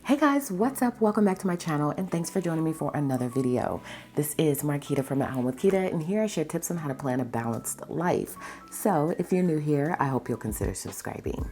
Hey guys, what's up? Welcome back to my channel and thanks for joining me for another video. This is Quita from At Home with Quita, and here I share tips on how to plan a balanced life. So if you're new here, I hope you'll consider subscribing.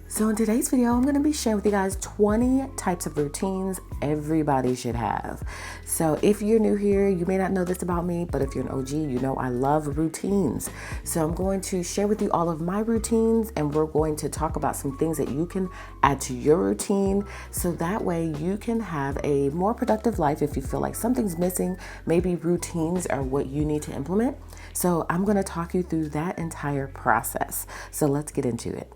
So in today's video, I'm going to be sharing with you guys 20 types of routines everybody should have. So if you're new here, you may not know this about me, but if you're an OG, you know I love routines. So I'm going to share with you all of my routines, and we're going to talk about some things that you can add to your routine so that way you can have a more productive life if you feel like something's missing. Maybe routines are what you need to implement. So I'm going to talk you through that entire process. So let's get into it.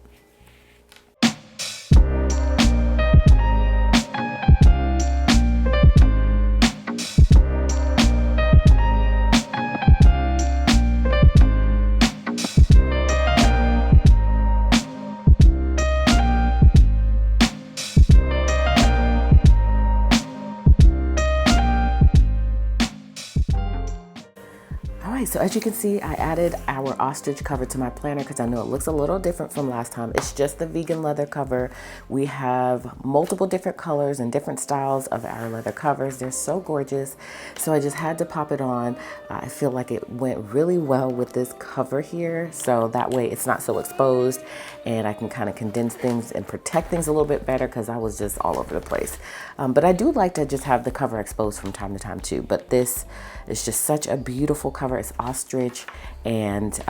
So as you can see, I added our ostrich cover to my planner because I know it looks a little different from last time. It's just the vegan leather cover. We have multiple different colors and different styles of our leather covers. They're so gorgeous. So I just had to pop it on. I feel like it went really well with this cover here. So that way it's not so exposed and I can kind of condense things and protect things a little bit better because I was just all over the place. But I do like to just have the cover exposed from time to time too. But this is just such a beautiful cover. It's ostrich, and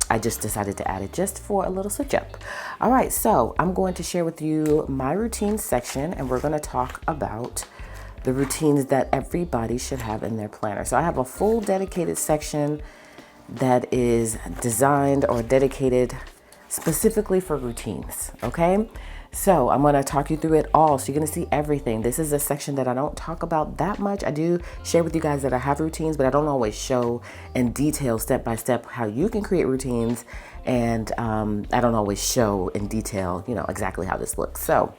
I just decided to add it just for a little switch up. All right, so I'm going to share with you my routine section, and we're going to talk about the routines that everybody should have in their planner. So I have a full dedicated section that is designed or dedicated specifically for routines, okay? So I'm going to talk you through it all. So you're going to see everything. This is a section that I don't talk about that much. I do share with you guys that I have routines, but I don't always show in detail step by step how you can create routines. And I don't always show in detail, exactly how this looks. So,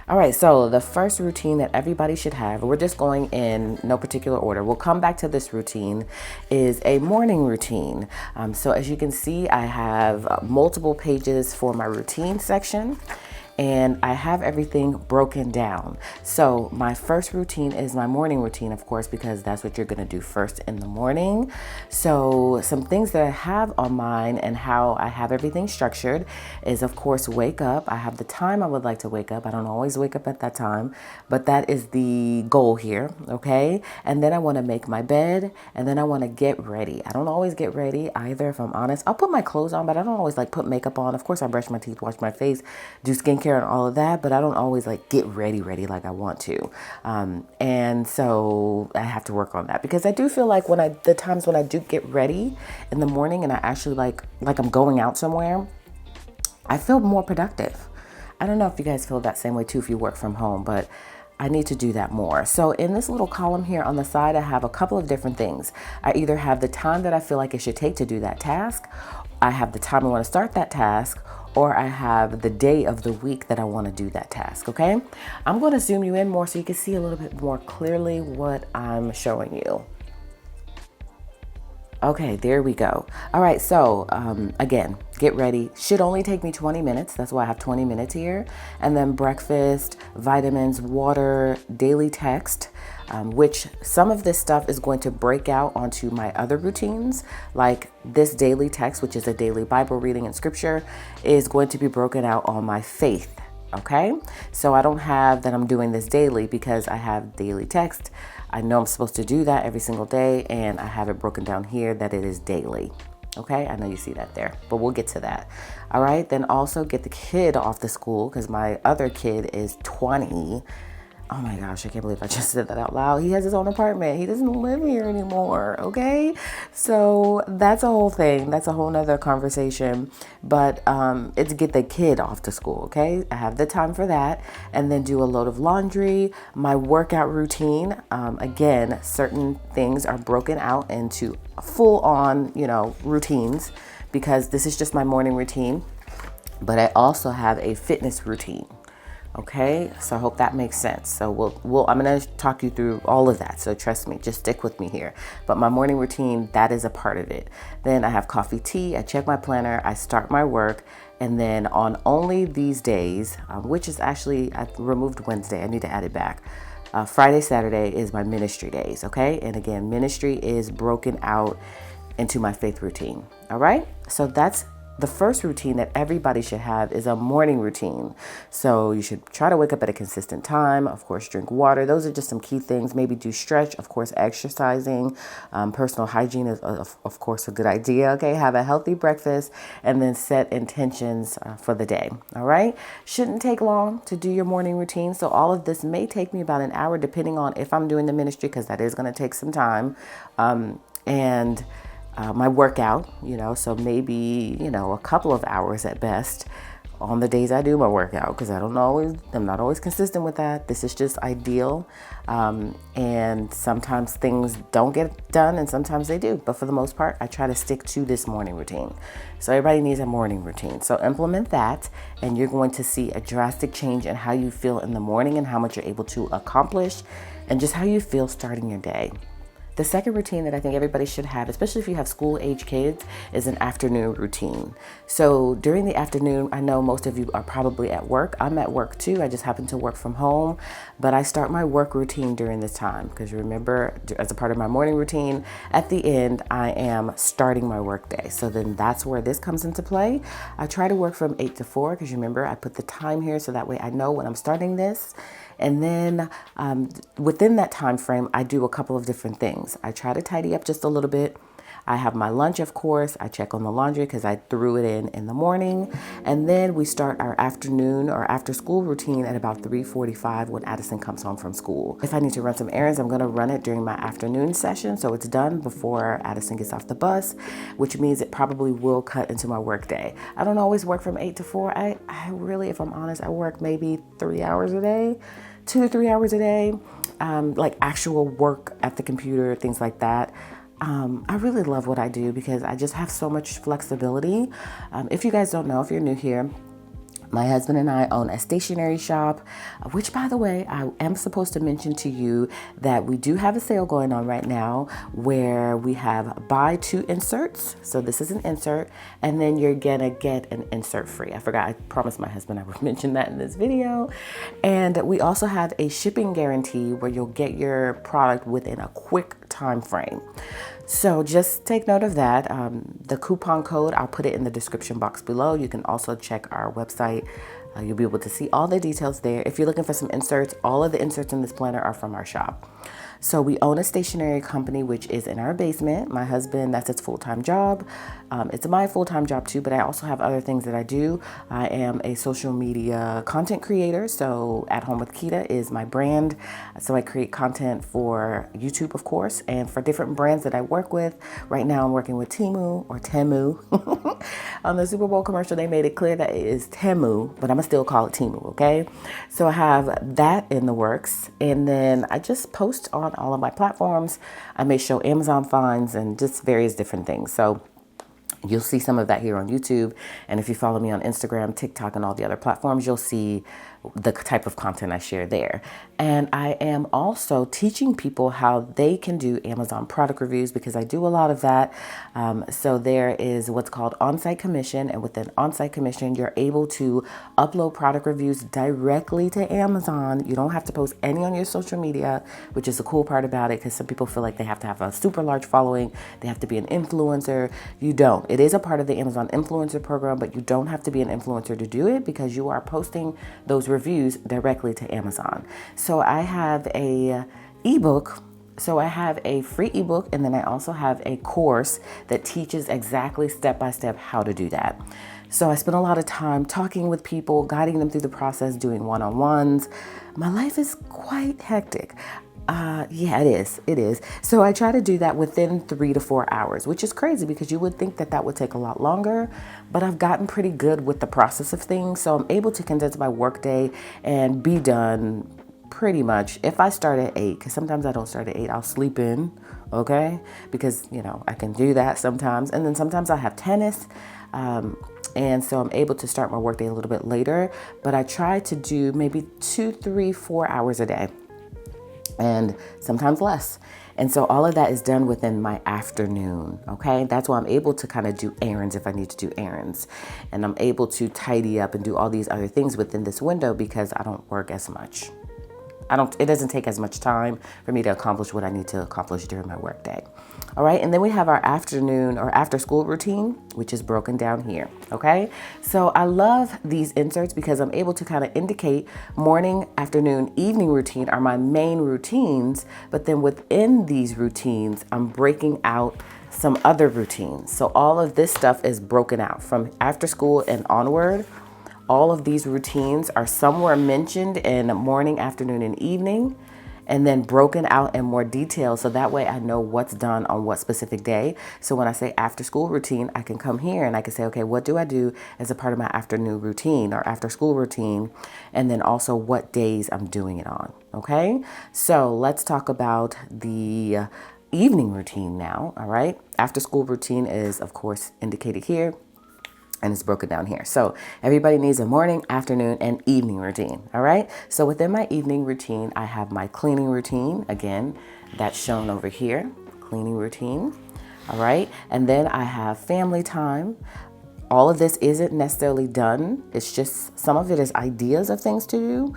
all right. So the first routine that everybody should have, we're just going in no particular order. We'll come back to this routine, is a morning routine. So as you can see, I have multiple pages for my routine section, and I have everything broken down. So my first routine is my morning routine, of course, because that's what you're gonna do first in the morning. So some things that I have on mine and how I have everything structured is, of course, wake up. I have the time I would like to wake up. I don't always wake up at that time, but that is the goal here, okay? And then I wanna make my bed, and then I wanna get ready. I don't always get ready either, if I'm honest. I'll put my clothes on, but I don't always like put makeup on. Of course, I brush my teeth, wash my face, do skincare and all of that, but I don't always like get ready like I want to. And so I have to work on that, because I do feel like the times when I do get ready in the morning and I actually like I'm going out somewhere, I feel more productive. I don't know if you guys feel that same way too if you work from home, but I need to do that more. So in this little column here on the side, I have a couple of different things. I either have the time that I feel like it should take to do that task, I have the time I want to start that task, or I have the day of the week that I want to do that task, okay? I'm going to zoom you in more so you can see a little bit more clearly what I'm showing you. Okay, there we go. All right, so again, get ready. Should only take me 20 minutes. That's why I have 20 minutes here. And then breakfast, vitamins, water, daily text, which some of this stuff is going to break out onto my other routines. Like this daily text, which is a daily Bible reading and scripture, is going to be broken out on my faith. Okay, so I don't have that I'm doing this daily because I have daily text. I know I'm supposed to do that every single day, and I have it broken down here that it is daily. Okay, I know you see that there, but we'll get to that. All right, then also get the kid off to school because my other kid is 20. Oh my gosh, I can't believe I just said that out loud. He has his own apartment. He doesn't live here anymore, okay? So that's a whole thing. That's a whole nother conversation. But it's get the kid off to school, okay? I have the time for that. And then do a load of laundry. My workout routine. Again, certain things are broken out into full on, routines, because this is just my morning routine. But I also have a fitness routine. Okay, so I hope that makes sense. So I'm going to talk you through all of that. So trust me, just stick with me here. But my morning routine, that is a part of it. Then I have coffee, tea. I check my planner. I start my work. And then on only these days, which is actually, I removed Wednesday, I need to add it back. Friday, Saturday is my ministry days, okay? And again, ministry is broken out into my faith routine, all right? So that's the first routine that everybody should have, is a morning routine. So you should try to wake up at a consistent time. Of course, drink water. Those are just some key things. Maybe do stretch. Of course, exercising. Personal hygiene is, of course, a good idea. Okay, have a healthy breakfast and then set intentions for the day. All right. Shouldn't take long to do your morning routine. So all of this may take me about an hour, depending on if I'm doing the ministry, because that is going to take some time. My workout, so maybe, a couple of hours at best on the days I do my workout, because I'm not always consistent with that. This is just ideal. And sometimes things don't get done and sometimes they do. But for the most part, I try to stick to this morning routine. So everybody needs a morning routine. So implement that and you're going to see a drastic change in how you feel in the morning and how much you're able to accomplish and just how you feel starting your day. The second routine that I think everybody should have, especially if you have school-age kids, is an afternoon routine. So during the afternoon, I know most of you are probably at work. I'm at work too. I just happen to work from home, but I start my work routine during this time because remember, as a part of my morning routine, at the end, I am starting my work day. So then that's where this comes into play. I try to work from 8 to 4 because remember, I put the time here so that way I know when I'm starting this. And then within that time frame, I do a couple of different things. I try to tidy up just a little bit. I have my lunch, of course. I check on the laundry because I threw it in the morning. And then we start our afternoon or after school routine at about 3:45 when Addison comes home from school. If I need to run some errands, I'm going to run it during my afternoon session. So it's done before Addison gets off the bus, which means it probably will cut into my work day. I don't always work from 8 to 4. I really, if I'm honest, I work maybe 3 hours a day, 2 to 3 hours a day, like actual work at the computer, things like that. I really love what I do because I just have so much flexibility. If you guys don't know, if you're new here, my husband and I own a stationery shop, which by the way, I am supposed to mention to you that we do have a sale going on right now where we have buy 2 inserts. So this is an insert and then you're gonna get an insert free. I forgot, I promised my husband I would mention that in this video. And we also have a shipping guarantee where you'll get your product within a quick time frame. So just take note of that. The coupon code, I'll put it in the description box below. You can also check our website. You'll be able to see all the details there. If you're looking for some inserts, all of the inserts in this planner are from our shop. So we own a stationery company, which is in our basement. My husband, that's his full-time job. It's my full-time job too, but I also have other things that I do. I am a social media content creator. So AtHomeWithQuita is my brand. So I create content for YouTube, of course, and for different brands that I work with. Right now I'm working with Temu or Temu. On the Super Bowl commercial, they made it clear that it is Temu, but I'm gonna still call it Temu, okay? So I have that in the works. And then I just post on all of my platforms. I may show Amazon finds and just various different things. So you'll see some of that here on YouTube. And if you follow me on Instagram, TikTok, and all the other platforms, you'll see the type of content I share there. And I am also teaching people how they can do Amazon product reviews because I do a lot of that. So there is what's called on-site commission. And within on-site commission, you're able to upload product reviews directly to Amazon. You don't have to post any on your social media, which is the cool part about it because some people feel like they have to have a super large following. They have to be an influencer. You don't. It is a part of the Amazon influencer program, but you don't have to be an influencer to do it because you are posting those reviews directly to Amazon. So I have a ebook. So I have a free ebook and then I also have a course that teaches exactly step by step how to do that. So I spend a lot of time talking with people, guiding them through the process, doing one-on-ones. My life is quite hectic. Yeah, it is. So I try to do that within 3 to 4 hours, which is crazy because you would think that that would take a lot longer, but I've gotten pretty good with the process of things. So I'm able to condense my workday and be done pretty much. If I start at 8, because sometimes I don't start at 8, I'll sleep in, okay? Because, I can do that sometimes. And then sometimes I have tennis. And so I'm able to start my workday a little bit later, but I try to do maybe 2, 3, 4 hours a day. and sometimes less. And so all of that is done within my afternoon, okay? That's why I'm able to kind of do errands if I need to do errands. And I'm able to tidy up and do all these other things within this window because I don't work as much. It doesn't take as much time for me to accomplish what I need to accomplish during my workday. All right, and then we have our afternoon or after school routine, which is broken down here, okay? So I love these inserts because I'm able to kind of indicate morning, afternoon, evening routine are my main routines, but then within these routines, I'm breaking out some other routines. So all of this stuff is broken out from after school and onward. All of these routines are somewhere mentioned in morning, afternoon, and evening, and then broken out in more detail. So that way I know what's done on what specific day. So when I say after school routine, I can come here and I can say, okay, what do I do as a part of my afternoon routine or after school routine? And then also what days I'm doing it on. Okay. So let's talk about the evening routine now. All right. After school routine is of course indicated here. And it's broken down here. So everybody needs a morning, afternoon, and evening routine. All right. So within my evening routine, I have my cleaning routine. Again, that's shown over here, cleaning routine. All right. And then I have family time. All of this isn't necessarily done. It's just some of it is ideas of things to do.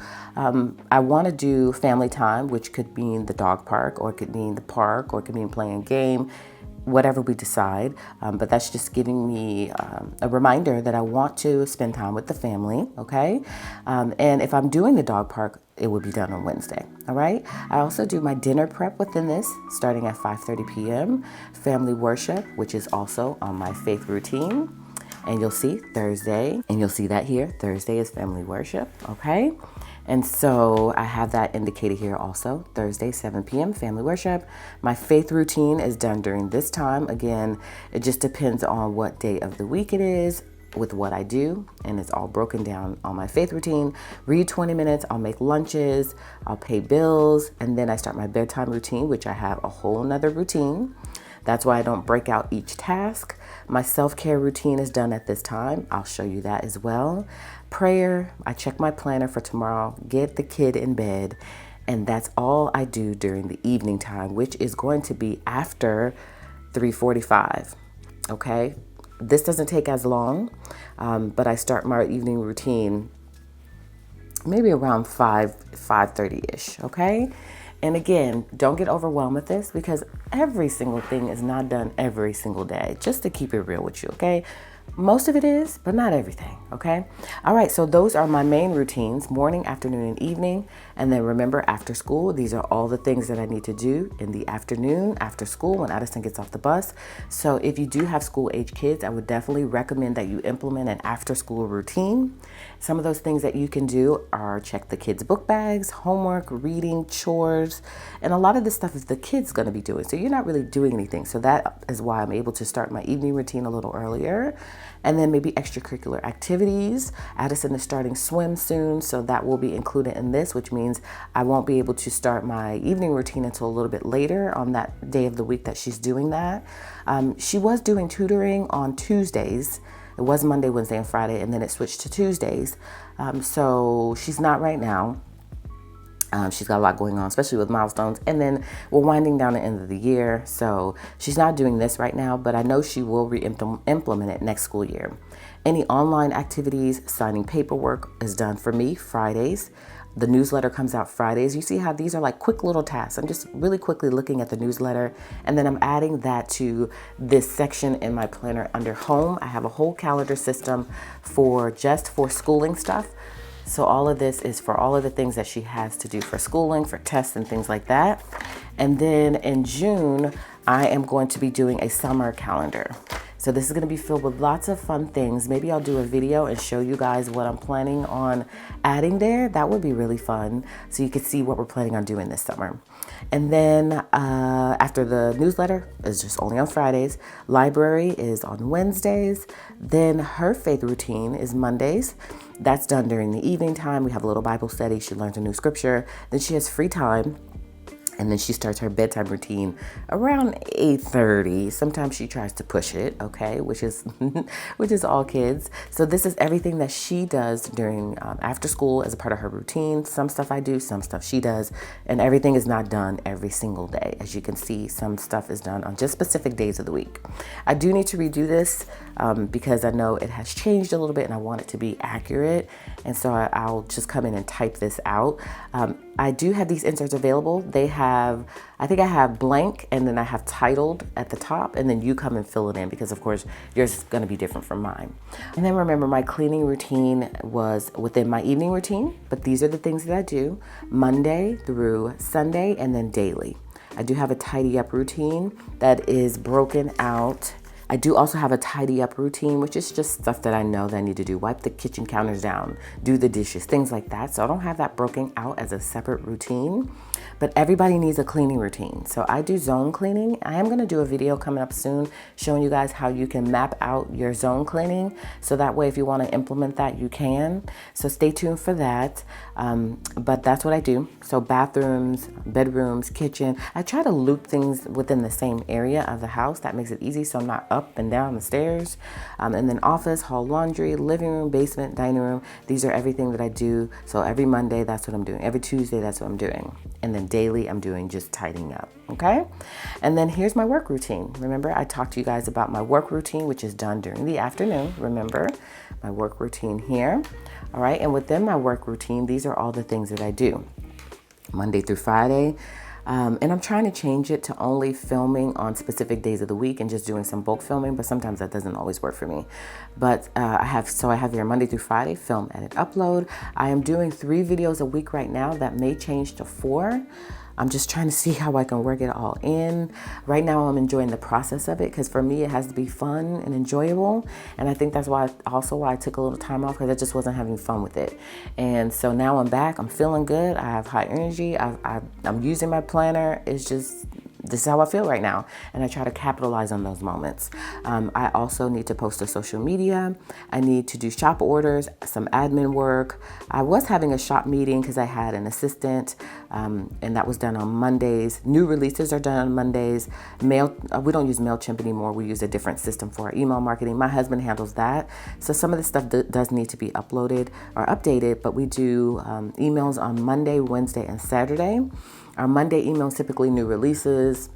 I want to do family time, which could mean the dog park, or it could mean the park, or it could mean playing a game, whatever we decide, but that's just giving me a reminder that I want to spend time with the family, okay? And if I'm doing the dog park, it will be done on Wednesday, all right? I also do my dinner prep within this, starting at 5:30 p.m., family worship, which is also on my faith routine. And you'll see Thursday, and you'll see that here, Thursday is family worship, okay? And so I have that indicated here also, Thursday, 7 p.m., family worship. My faith routine is done during this time. Again, it just depends on what day of the week it is with what I do, and it's all broken down on my faith routine. Read 20 minutes, I'll make lunches, I'll pay bills, and then I start my bedtime routine, which I have a whole nother routine. That's why I don't break out each task. My self-care routine is done at this time. I'll show you that as well. Prayer, I check my planner for tomorrow, get the kid in bed, and that's all I do during the evening time, which is going to be after 3:45, okay? This doesn't take as long, but I start my evening routine maybe around 5:30-ish, okay? And again, don't get overwhelmed with this because every single thing is not done every single day, just to keep it real with you, okay? Most of it is, but not everything, okay? All right, so those are my main routines, morning, afternoon, and evening. And then remember, after school, these are all the things that I need to do in the afternoon, after school, when Addison gets off the bus. So if you do have school-age kids, I would definitely recommend that you implement an after-school routine. Some of those things that you can do are check the kids' book bags, homework, reading, chores, and a lot of this stuff is the kid's gonna be doing. So you're not really doing anything. So that is why I'm able to start my evening routine a little earlier. And then maybe extracurricular activities. Addison is starting swim soon, so that will be included in this, which means I won't be able to start my evening routine until a little bit later on that day of the week that she's doing that. She was doing tutoring on Tuesdays. It was Monday, Wednesday, and Friday, and then it switched to Tuesdays. So she's not right now. She's got a lot going on, especially with milestones. And then we're winding down the end of the year. So she's not doing this right now, but I know she will implement it next school year. Any online activities, signing paperwork is done for me Fridays. The newsletter comes out Fridays. You see how these are like quick little tasks. I'm just really quickly looking at the newsletter, and then I'm adding that to this section in my planner under home. I have a whole calendar system for schooling stuff. So all of this is for all of the things that she has to do for schooling, for tests and things like that. And then in June, I am going to be doing a summer calendar. So this is going to be filled with lots of fun things. Maybe I'll do a video and show you guys what I'm planning on adding there. That would be really fun. So you can see what we're planning on doing this summer. And then after the newsletter is just only on Fridays. Library is on Wednesdays. Then her faith routine is Mondays. That's done during the evening time. We have a little Bible study. She learns a new scripture. Then she has free time. And then she starts her bedtime routine around 8:30. Sometimes she tries to push it, okay, which is which is all kids. So this is everything that she does during after school as a part of her routine. Some stuff I do, some stuff she does, and everything is not done every single day. As you can see, some stuff is done on just specific days of the week. I do need to redo this because I know it has changed a little bit and I want it to be accurate. And so I'll just come in and type this out. I do have these inserts available. They have, I think I have blank and then I have titled at the top, and then you come and fill it in because of course yours is going to be different from mine. And then remember, my cleaning routine was within my evening routine, but these are the things that I do Monday through Sunday and then daily. I do have a tidy up routine that is broken out. I do also have a tidy up routine, which is just stuff that I know that I need to do. Wipe the kitchen counters down, do the dishes, things like that. So I don't have that broken out as a separate routine, but everybody needs a cleaning routine. So I do zone cleaning. I am gonna do a video coming up soon showing you guys how you can map out your zone cleaning. So that way, if you wanna implement that, you can. So stay tuned for that. But that's what I do. So bathrooms, bedrooms, kitchen. I try to loop things within the same area of the house. That makes it easy so I'm not up and down the stairs. And then office, hall, laundry, living room, basement, dining room. These are everything that I do. So every Monday, that's what I'm doing. Every Tuesday, that's what I'm doing. And then daily, I'm doing just tidying up, okay? And then here's my work routine. Remember, I talked to you guys about my work routine, which is done during the afternoon. Remember, my work routine here. All right, and within my work routine, these are all the things that I do. Monday through Friday. And I'm trying to change it to only filming on specific days of the week and just doing some bulk filming, but sometimes that doesn't always work for me. But I have here Monday through Friday, film, edit, upload. I am doing 3 videos a week right now. That may change to 4. I'm just trying to see how I can work it all in. Right now, I'm enjoying the process of it because for me, it has to be fun and enjoyable. And I think that's why I took a little time off, because I just wasn't having fun with it. And so now I'm back. I'm feeling good. I have high energy. I'm using my planner. This is how I feel right now. And I try to capitalize on those moments. I also need to post to social media. I need to do shop orders, some admin work. I was having a shop meeting because I had an assistant, and that was done on Mondays. New releases are done on Mondays. We don't use MailChimp anymore. We use a different system for our email marketing. My husband handles that. So some of the stuff does need to be uploaded or updated, but we do emails on Monday, Wednesday, and Saturday. Our Monday email is typically new releases.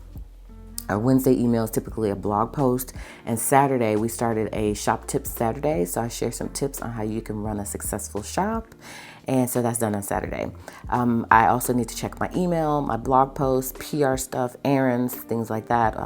Our Wednesday email is typically a blog post. And Saturday, we started a shop tips Saturday. So I share some tips on how you can run a successful shop. And so that's done on Saturday. I also need to check my email, my blog posts, PR stuff, errands, things like that.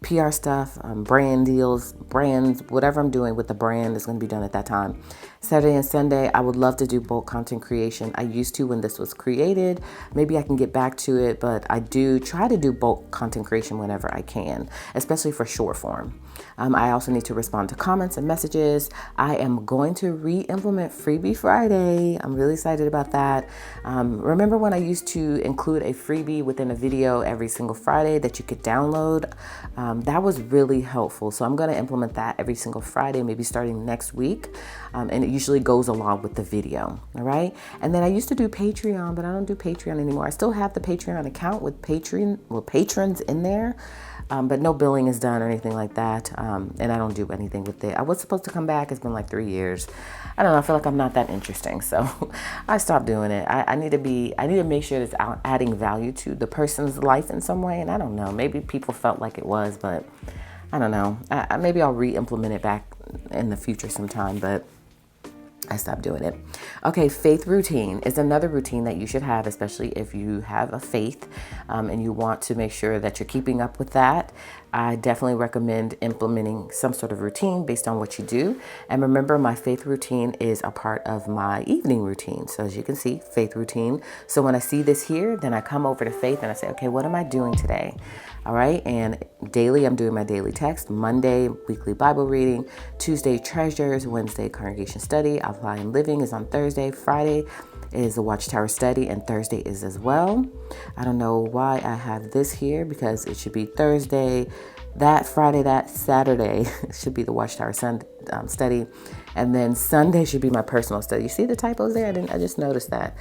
PR stuff, brand deals, brands, whatever I'm doing with the brand is going to be done at that time. Saturday and Sunday, I would love to do bulk content creation. I used to when this was created. Maybe I can get back to it, but I do try to do bulk content creation whenever I can, especially for short form. I also need to respond to comments and messages. I am going to re-implement Freebie Friday. I'm really excited about that. Remember when I used to include a freebie within a video every single Friday that you could download? That was really helpful. So I'm going to implement that every single Friday, maybe starting next week. And it usually goes along with the video. All right. And then I used to do Patreon, but I don't do Patreon anymore. I still have the Patreon account with patrons in there. But no billing is done or anything like that. And I don't do anything with it. I was supposed to come back. It's been like 3 years. I don't know. I feel like I'm not that interesting. So I stopped doing it. I need to make sure it's adding value to the person's life in some way. And I don't know, maybe people felt like it was, but I don't know. Maybe I'll re-implement it back in the future sometime, but I stopped doing it. Okay, faith routine is another routine that you should have, especially if you have a faith and you want to make sure that you're keeping up with that. I definitely recommend implementing some sort of routine based on what you do. And remember, my faith routine is a part of my evening routine. So as you can see, faith routine. So when I see this here, then I come over to faith and I say, okay, what am I doing today? All right. And daily, I'm doing my daily text. Monday, weekly Bible reading. Tuesday, treasures. Wednesday, congregation study. Apply and living is on Thursday. Friday is the Watchtower study, and Thursday is as well. I don't know why I have this here because it should be Thursday, that Friday, that Saturday should be the Watchtower study, and then Sunday should be my personal study. You see the typos there? I just noticed that.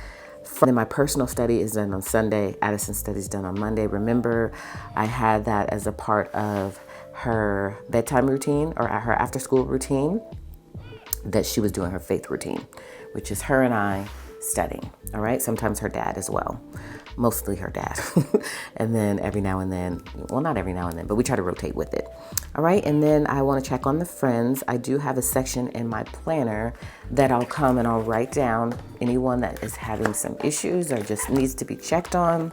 Then my personal study is done on Sunday. Addison's study is done on Monday. Remember, I had that as a part of her bedtime routine or her after school routine, that she was doing her faith routine, which is her and I studying. All right. Sometimes her dad as well. Mostly her dad. And then every now and then, well, not every now and then, but we try to rotate with it. All right. And then I want to check on the friends. I do have a section in my planner that I'll come and I'll write down anyone that is having some issues or just needs to be checked on.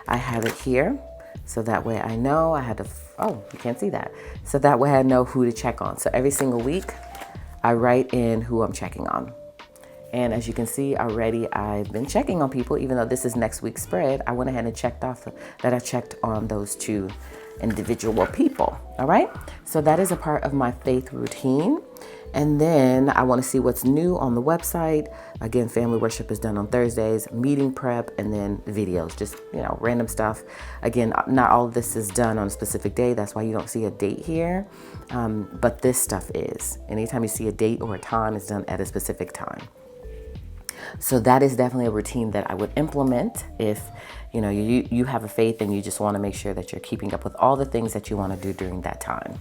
I have it here. So that way I know I had to, oh, you can't see that. So that way I know who to check on. So every single week I write in who I'm checking on. And as you can see already, I've been checking on people. Even though this is next week's spread, I went ahead and checked off that I checked on those 2 individual people. All right. So that is a part of my faith routine. And then I want to see what's new on the website. Again, family worship is done on Thursdays, meeting prep, and then videos, just, random stuff. Again, not all of this is done on a specific day. That's why you don't see a date here. But this stuff is. Anytime you see a date or a time, it's done at a specific time. So that is definitely a routine that I would implement if, you have a faith and you just want to make sure that you're keeping up with all the things that you want to do during that time.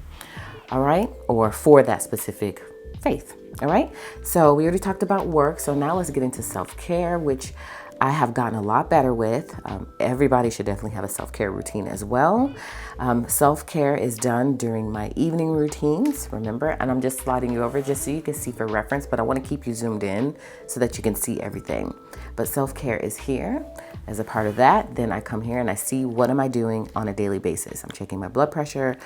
All right. Or for that specific faith. All right. So we already talked about work. So now let's get into self-care, which I have gotten a lot better with. Everybody should definitely have a self-care routine as well. Self-care is done during my evening routines, remember? And I'm just sliding you over just so you can see for reference, but I want to keep you zoomed in so that you can see everything. But self-care is here. As a part of that, then I come here and I see what am I doing on a daily basis. I'm checking my blood pressure.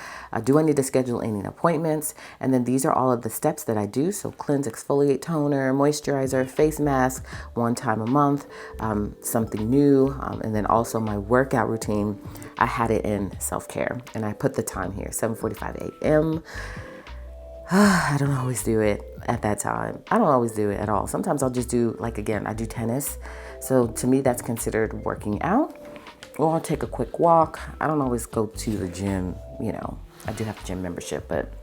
Do I need to schedule any appointments? And then these are all of the steps that I do. So cleanse, exfoliate, toner, moisturizer, face mask, 1 time a month, something new. And then also my workout routine, I had it in self-care and I put the time here, 7:45 a.m. I don't always do it at that time. I don't always do it at all. Sometimes I'll just do, I do tennis. So to me, that's considered working out. Or I'll take a quick walk. I don't always go to the gym. I do have a gym membership, but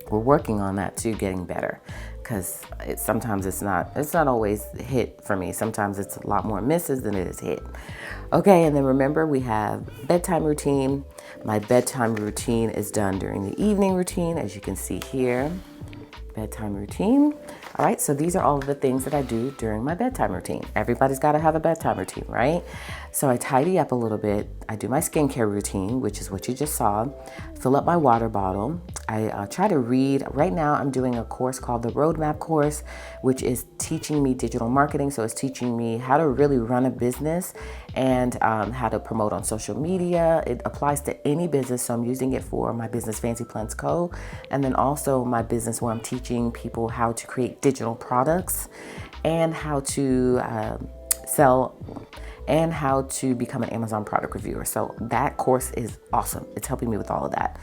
we're working on that too, getting better. Because sometimes it's not always hit for me. Sometimes it's a lot more misses than it is hit. Okay, and then remember we have bedtime routine. My bedtime routine is done during the evening routine, as you can see here. Bedtime routine. All right, so these are all of the things that I do during my bedtime routine. Everybody's got to have a bedtime routine, right? So I tidy up a little bit. I do my skincare routine, which is what you just saw. Fill up my water bottle. I try to read. Right now, I'm doing a course called the Roadmap course, which is teaching me digital marketing. So it's teaching me how to really run a business and how to promote on social media. It applies to any business. So I'm using it for my business, Fancy Plans Co. And then also my business where I'm teaching people how to create digital products and how to sell and how to become an Amazon product reviewer. So that course is awesome. It's helping me with all of that.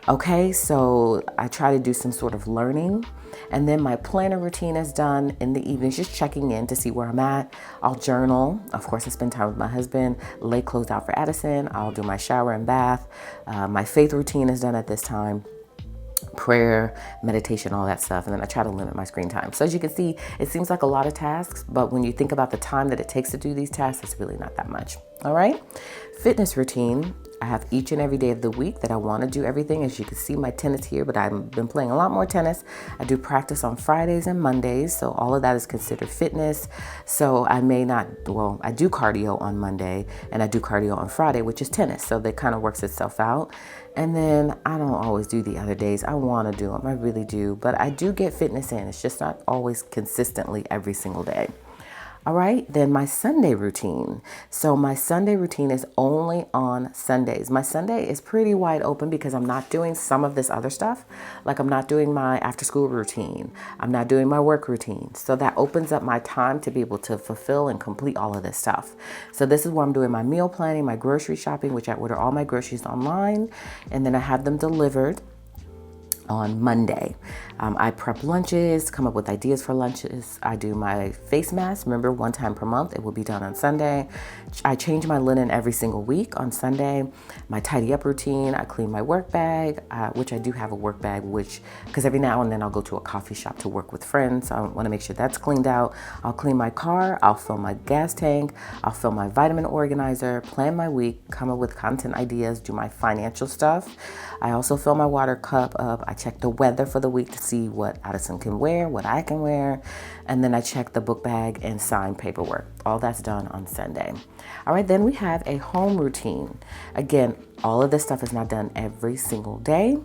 Okay, so I try to do some sort of learning. And then my planner routine is done in the evenings, just checking in to see where I'm at. I'll journal. Of course, I spend time with my husband, lay clothes out for Addison. I'll do my shower and bath. My faith routine is done at this time. Prayer, meditation, all that stuff. And then I try to limit my screen time. So as you can see, it seems like a lot of tasks, but when you think about the time that it takes to do these tasks, it's really not that much. All right. Fitness routine. I have each and every day of the week that I want to do everything. As you can see, my tennis here, but I've been playing a lot more tennis. I do practice on Fridays and Mondays. So all of that is considered fitness. So I do cardio on Monday and I do cardio on Friday, which is tennis. So that kind of works itself out. And then I don't always do the other days. I want to do them. I really do. But I do get fitness in. It's just not always consistently every single day. All right, then my Sunday routine. So my Sunday routine is only on Sundays. My Sunday is pretty wide open because I'm not doing some of this other stuff. Like I'm not doing my after school routine. I'm not doing my work routine. So that opens up my time to be able to fulfill and complete all of this stuff. So this is where I'm doing my meal planning, my grocery shopping, which I order all my groceries online, and then I have them delivered. on Monday. I prep lunches, come up with ideas for lunches. I do my face mask. Remember, 1 time per month. It will be done on Sunday. I change my linen every single week on Sunday. My tidy up routine, I clean my work bag, which I do have a work bag, because every now and then I'll go to a coffee shop to work with friends. So I want to make sure that's cleaned out. I'll clean my car. I'll fill my gas tank. I'll fill my vitamin organizer, plan my week, come up with content ideas, do my financial stuff. I also fill my water cup up. I check the weather for the week to see what Addison can wear, what I can wear. And then I check the book bag and sign paperwork. All that's done on Sunday. All right, then we have a home routine. Again, all of this stuff is not done every single day,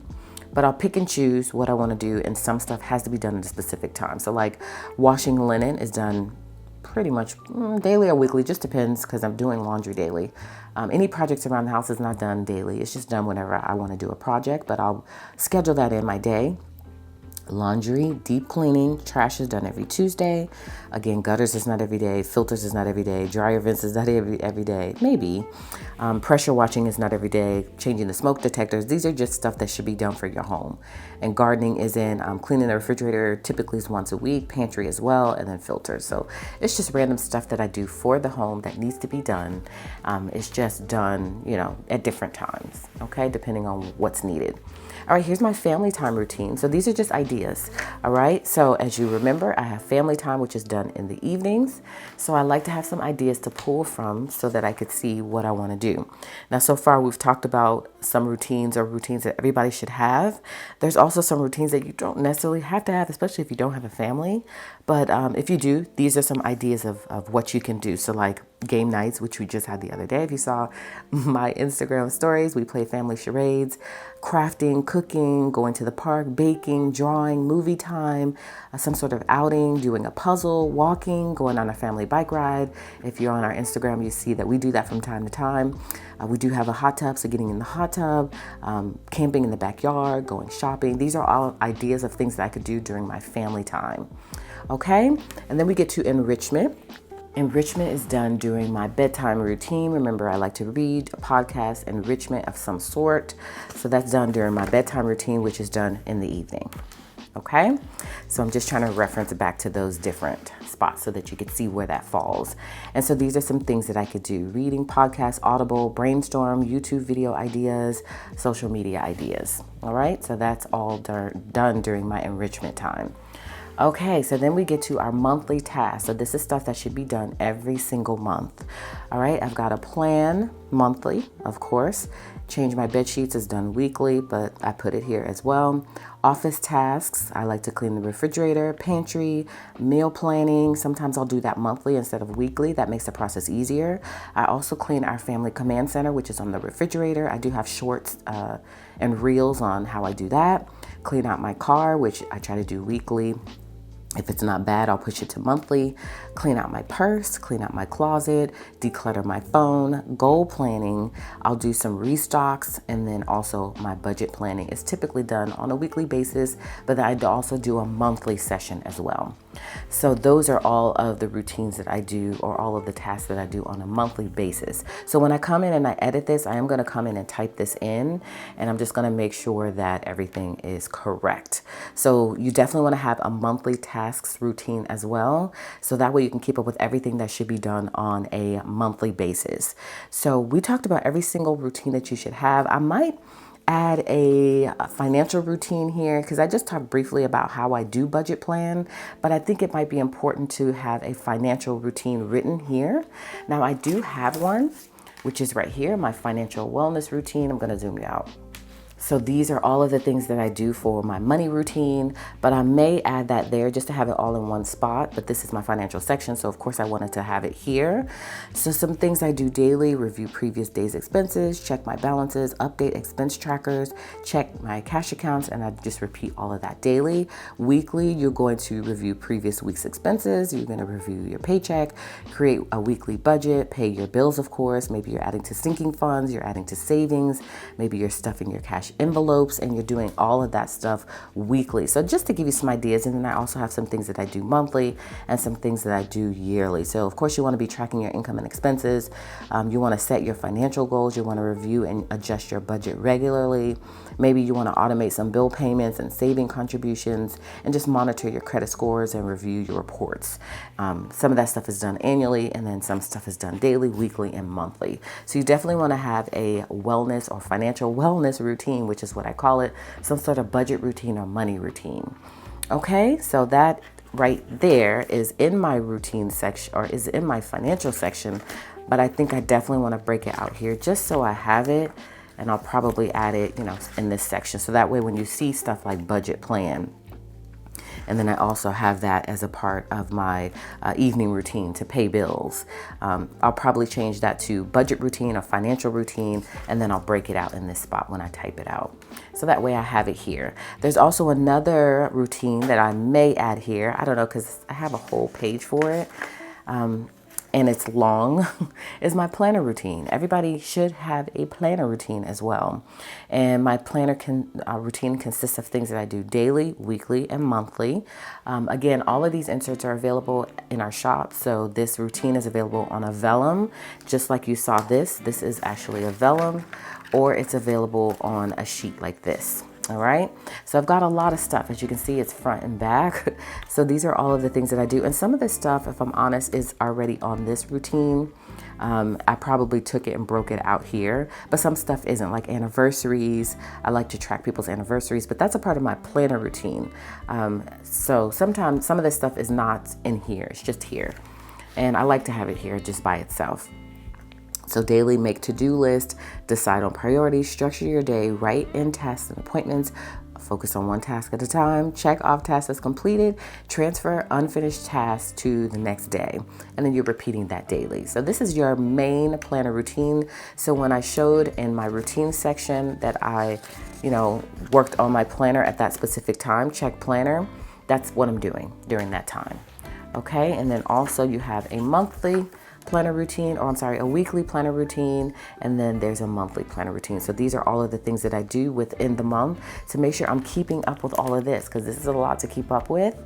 but I'll pick and choose what I want to do, and some stuff has to be done at a specific time. So like washing linen is done pretty much daily or weekly, just depends, because I'm doing laundry daily. Any projects around the house is not done daily. It's just done whenever I want to do a project, but I'll schedule that in my day. Laundry, deep cleaning, trash is done every Tuesday. Again, gutters is not every day. Filters is not every day. Dryer vents is not every day. Maybe. Pressure washing is not every day. Changing the smoke detectors. These are just stuff that should be done for your home. And gardening is in cleaning the refrigerator, typically is once a week. Pantry as well, and then filters. So it's just random stuff that I do for the home that needs to be done. It's just done, at different times, okay, depending on what's needed. All right, here's my family time routine. So these are just ideas, all right? So as you remember, I have family time, which is done in the evenings. So I like to have some ideas to pull from so that I could see what I want to do. Now, so far, we've talked about some routines that everybody should have. There's also some routines that you don't necessarily have to have, especially if you don't have a family. But if you do, these are some ideas of what you can do. So like game nights, which we just had the other day. If you saw my Instagram stories, we play family charades, crafting, cooking, going to the park, baking, drawing, movie time, some sort of outing, doing a puzzle, walking, going on a family bike ride. If you're on our Instagram, you see that we do that from time to time. We do have a hot tub, so getting in the hot tub, camping in the backyard, going shopping. These are all ideas of things that I could do during my family time. Okay, and then we get to enrichment. Enrichment is done during my bedtime routine. Remember, I like to read, a podcast, enrichment of some sort. So that's done during my bedtime routine, which is done in the evening. Okay, so I'm just trying to reference back to those different spots so that you could see where that falls. And so these are some things that I could do: reading, podcast, Audible, brainstorm, YouTube video ideas, social media ideas. All right, so that's all done during my enrichment time. Okay, so then we get to our monthly tasks. So this is stuff that should be done every single month. All right, I've got a plan monthly, of course. Change my bed sheets is done weekly, but I put it here as well. Office tasks, I like to clean the refrigerator, pantry, meal planning. Sometimes I'll do that monthly instead of weekly. That makes the process easier. I also clean our family command center, which is on the refrigerator. I do have shorts and reels on how I do that. Clean out my car, which I try to do weekly. If it's not bad, I'll push it to monthly. Clean out my purse, clean out my closet, declutter my phone, goal planning. I'll do some restocks, and then also my budget planning is typically done on a weekly basis, but I also do a monthly session as well. So those are all of the routines that I do, or all of the tasks that I do on a monthly basis. So when I come in and I edit this, I am going to come in and type this in, and I'm just going to make sure that everything is correct. So you definitely want to have a monthly tasks routine as well. So that way you can keep up with everything that should be done on a monthly basis. So we talked about every single routine that you should have. I might add a financial routine here because I just talked briefly about how I do budget plan, but I think it might be important to have a financial routine written here. Now I do have one, which is right here, my financial wellness routine. I'm going to zoom you out. So these are all of the things that I do for my money routine, but I may add that there just to have it all in one spot. But this is my financial section, so of course I wanted to have it here. So some things I do daily: review previous day's expenses, check my balances, update expense trackers, check my cash accounts, and I just repeat all of that daily. Weekly, you're going to review previous week's expenses. You're going to review your paycheck, create a weekly budget, pay your bills, of course. Maybe you're adding to sinking funds, you're adding to savings, maybe you're stuffing your cash envelopes, and you're doing all of that stuff weekly. So just to give you some ideas, and then I also have some things that I do monthly and some things that I do yearly. So of course you want to be tracking your income and expenses. You want to set your financial goals. You want to review and adjust your budget regularly. Maybe you want to automate some bill payments and saving contributions, and just monitor your credit scores and review your reports. Some of that stuff is done annually, and then some stuff is done daily, weekly, and monthly. So you definitely want to have a wellness or financial wellness routine, which is what I call it, some sort of budget routine or money routine. Okay, so that right there is in my routine section, or is in my financial section, but I think I definitely want to break it out here just so I have it, and I'll probably add it, in this section. So that way when you see stuff like budget plan, and then I also have that as a part of my evening routine to pay bills. I'll probably change that to budget routine or financial routine, and then I'll break it out in this spot when I type it out. So that way I have it here. There's also another routine that I may add here. I don't know, because I have a whole page for it. And it's long, is my planner routine. Everybody should have a planner routine as well. And my planner routine consists of things that I do daily, weekly, and monthly. Again, all of these inserts are available in our shop. So this routine is available on a vellum, just like you saw this. This is actually a vellum, or it's available on a sheet like this. All right, so I've got a lot of stuff. As you can see, it's front and back. So these are all of the things that I do. And some of this stuff, if I'm honest, is already on this routine. I probably took it and broke it out here, but some stuff isn't, like anniversaries. I like to track people's anniversaries, but that's a part of my planner routine. So sometimes some of this stuff is not in here. It's just here. And I like to have it here just by itself. So daily, make to-do list, decide on priorities, structure your day, write in tasks and appointments, focus on one task at a time, check off tasks as completed, transfer unfinished tasks to the next day, and then you're repeating that daily. So this is your main planner routine. So when I showed in my routine section that I, worked on my planner at that specific time, check planner, that's what I'm doing during that time. Okay, and then also you have a monthly planner routine, a weekly planner routine, and then there's a monthly planner routine. So these are all of the things that I do within the month to make sure I'm keeping up with all of this, because this is a lot to keep up with.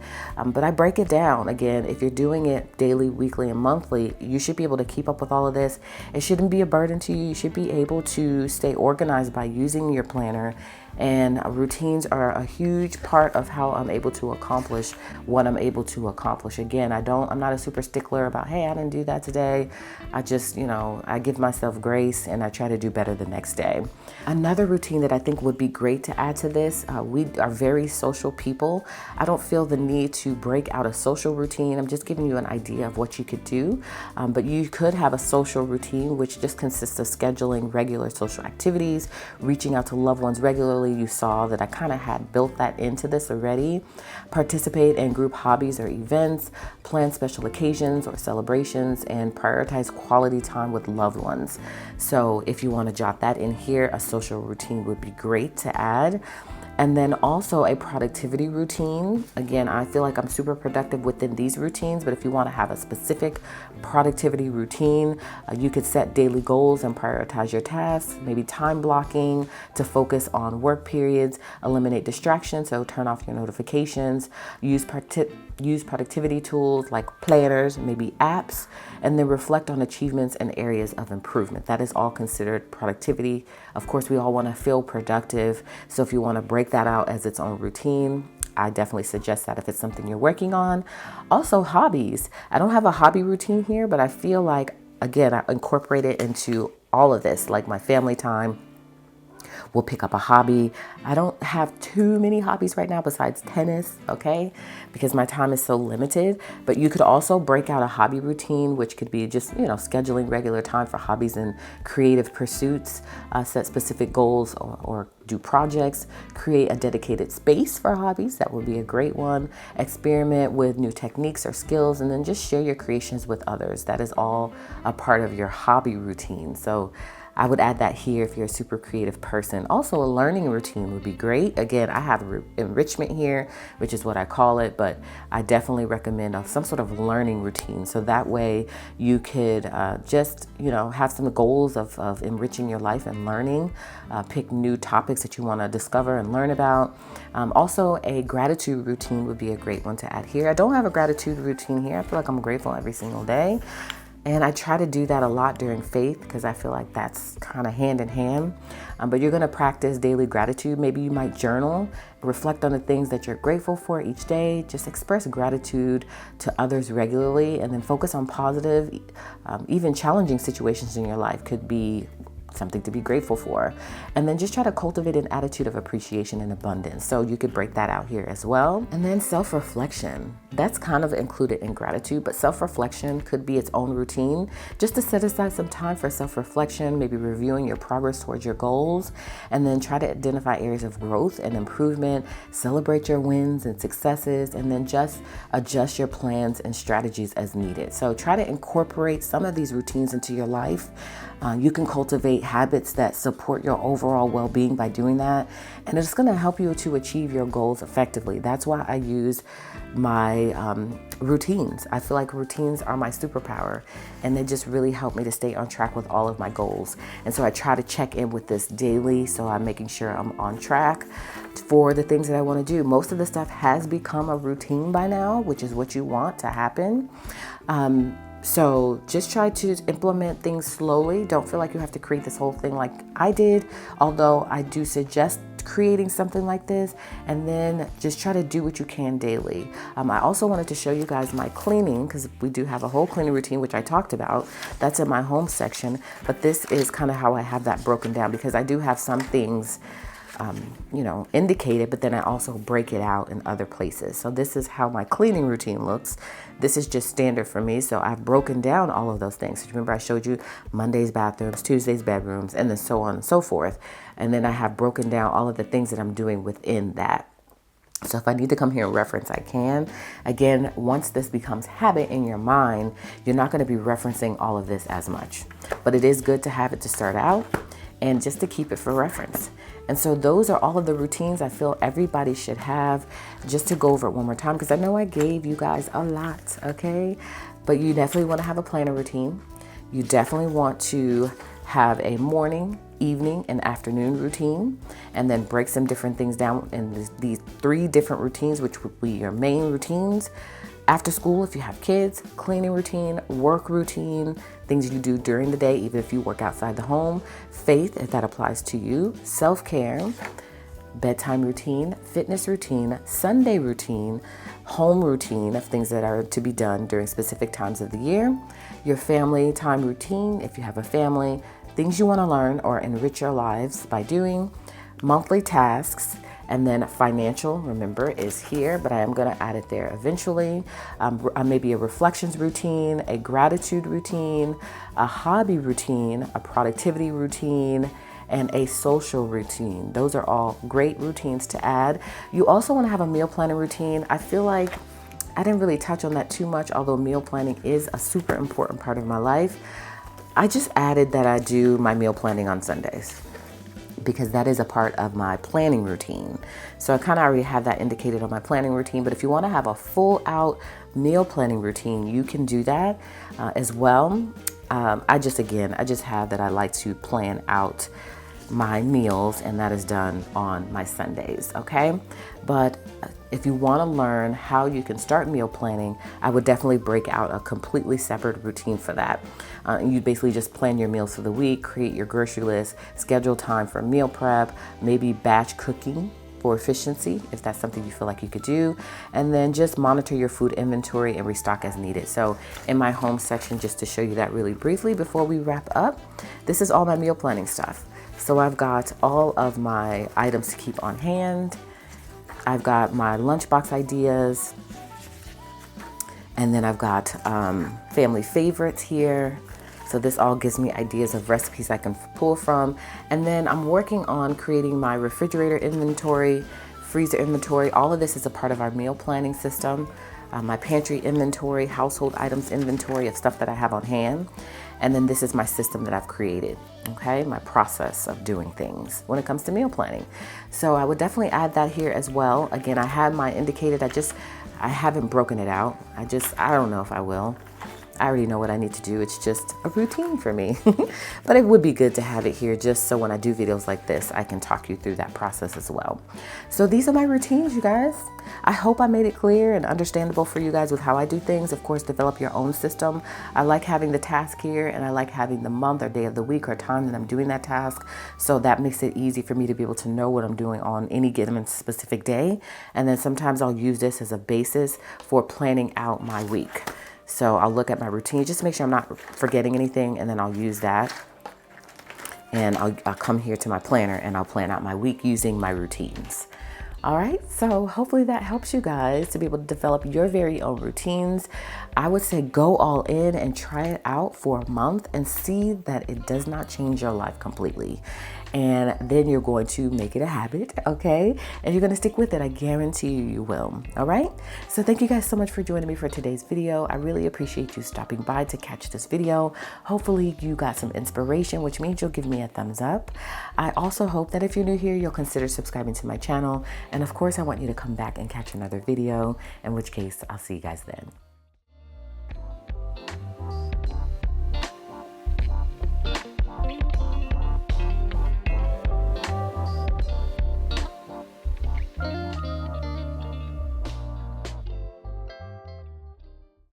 But I break it down. Again, if you're doing it daily, weekly, and monthly, you should be able to keep up with all of this. It shouldn't be a burden to you. You should be able to stay organized by using your planner. And routines are a huge part of how I'm able to accomplish what I'm able to accomplish. Again, I'm not a super stickler about, hey, I didn't do that today. I just, I give myself grace and I try to do better the next day. Another routine that I think would be great to add to this, we are very social people. I don't feel the need to break out a social routine. I'm just giving you an idea of what you could do. But you could have a social routine, which just consists of scheduling regular social activities, reaching out to loved ones regularly. You saw that I kind of had built that into this already. Participate in group hobbies or events, plan special occasions or celebrations, and prioritize quality time with loved ones. So if you want to jot that in here, a social routine would be great to add. And then also a productivity routine. Again, I feel like I'm super productive within these routines, but if you want to have a specific productivity routine, you could set daily goals and prioritize your tasks, maybe time blocking to focus on work periods, eliminate distractions, so turn off your notifications, use productivity tools like planners, maybe apps, and then reflect on achievements and areas of improvement. That is all considered productivity. Of course, we all want to feel productive. So if you want to break that out as its own routine, I definitely suggest that if it's something you're working on. Also, hobbies. I don't have a hobby routine here, but I feel like, again, I incorporate it into all of this, like my family time. We'll pick up a hobby. I don't have too many hobbies right now besides tennis, okay? Because my time is so limited. But you could also break out a hobby routine, which could be just, scheduling regular time for hobbies and creative pursuits, set specific goals or do projects, create a dedicated space for hobbies. That would be a great one. Experiment with new techniques or skills, and then just share your creations with others. That is all a part of your hobby routine. So I would add that here if you're a super creative person. Also, a learning routine would be great. Again, I have enrichment here, which is what I call it, but I definitely recommend some sort of learning routine. So that way you could just, have some goals of enriching your life and learning, pick new topics that you want to discover and learn about. Also, a gratitude routine would be a great one to add here. I don't have a gratitude routine here. I feel like I'm grateful every single day. And I try to do that a lot during faith because I feel like that's kind of hand in hand. But you're going to practice daily gratitude. Maybe you might journal, reflect on the things that you're grateful for each day. Just express gratitude to others regularly, and then focus on positive, even challenging situations in your life could be something to be grateful for. And then just try to cultivate an attitude of appreciation and abundance. So you could break that out here as well. And then self-reflection. That's kind of included in gratitude, but self-reflection could be its own routine. Just to set aside some time for self-reflection, maybe reviewing your progress towards your goals, and then try to identify areas of growth and improvement, celebrate your wins and successes, and then just adjust your plans and strategies as needed. So try to incorporate some of these routines into your life. You can cultivate habits that support your overall well-being by doing that, and it's going to help you to achieve your goals effectively. That's why I use my routines. I feel like routines are my superpower, and they just really help me to stay on track with all of my goals. And so I try to check in with this daily, so I'm making sure I'm on track for the things that I want to do. Most of the stuff has become a routine by now, which is what you want to happen. So just try to implement things slowly. Don't feel like you have to create this whole thing like I did, although I do suggest creating something like this, and then just try to do what you can daily. I also wanted to show you guys my cleaning, because we do have a whole cleaning routine, which I talked about. That's in my home section, but this is kind of how I have that broken down, because I do have some things indicated, but then I also break it out in other places. So this is how my cleaning routine looks. This is just standard for me. So I've broken down all of those things. So remember I showed you Monday's bathrooms, Tuesday's bedrooms, and then so on and so forth. And then I have broken down all of the things that I'm doing within that. So if I need to come here and reference, I can. Again, once this becomes habit in your mind, you're not going to be referencing all of this as much. But it is good to have it to start out and just to keep it for reference. And so those are all of the routines I feel everybody should have. Just to go over it one more time, because I know I gave you guys a lot, okay? But you definitely want to have a planner routine. You definitely want to have a morning, evening, and afternoon routine, and then break some different things down in these 3 different routines, which would be your main routines. After school, if you have kids, cleaning routine, work routine, things you do during the day, even if you work outside the home, faith, if that applies to you, self-care, bedtime routine, fitness routine, Sunday routine, home routine of things that are to be done during specific times of the year, your family time routine, if you have a family, things you want to learn or enrich your lives by doing, monthly tasks, and then financial, remember, is here, but I am going to add it there eventually. Maybe a reflections routine, a gratitude routine, a hobby routine, a productivity routine, and a social routine. Those are all great routines to add. You also want to have a meal planning routine. I feel like I didn't really touch on that too much, although meal planning is a super important part of my life. I just added that I do my meal planning on Sundays, because that is a part of my planning routine. So I kind of already have that indicated on my planning routine, but if you want to have a full out meal planning routine, you can do that as well. I just have that I like to plan out my meals, and that is done on my Sundays, okay? But if you want to learn how you can start meal planning, I would definitely break out a completely separate routine for that. You basically just plan your meals for the week, create your grocery list, schedule time for meal prep, maybe batch cooking for efficiency, if that's something you feel like you could do, and then just monitor your food inventory and restock as needed. So in my home section, just to show you that really briefly before we wrap up, this is all my meal planning stuff. So I've got all of my items to keep on hand. I've got my lunchbox ideas, and then I've got family favorites here. So this all gives me ideas of recipes I can pull from. And then I'm working on creating my refrigerator inventory, freezer inventory. All of this is a part of our meal planning system. My pantry inventory, household items inventory of stuff that I have on hand. And then this is my system that I've created, okay? My process of doing things when it comes to meal planning. So I would definitely add that here as well. Again, I had mine indicated, I haven't broken it out. I don't know if I will. I already know what I need to do. It's just a routine for me. But it would be good to have it here just so when I do videos like this, I can talk you through that process as well. So these are my routines, you guys. I hope I made it clear and understandable for you guys with how I do things. Of course, develop your own system. I like having the task here, and I like having the month or day of the week or time that I'm doing that task. So that makes it easy for me to be able to know what I'm doing on any given specific day. And then sometimes I'll use this as a basis for planning out my week. So I'll look at my routine just to make sure I'm not forgetting anything, and then I'll use that. And I'll come here to my planner and I'll plan out my week using my routines. All right, so hopefully that helps you guys to be able to develop your very own routines. I would say go all in and try it out for a month and see that it does not change your life completely. And then you're going to make it a habit, okay? And you're gonna stick with it. I guarantee you will, all right? So thank you guys so much for joining me for today's video. I really appreciate you stopping by to catch this video. Hopefully you got some inspiration, which means you'll give me a thumbs up. I also hope that if you're new here, you'll consider subscribing to my channel. And of course, I want you to come back and catch another video, in which case I'll see you guys then.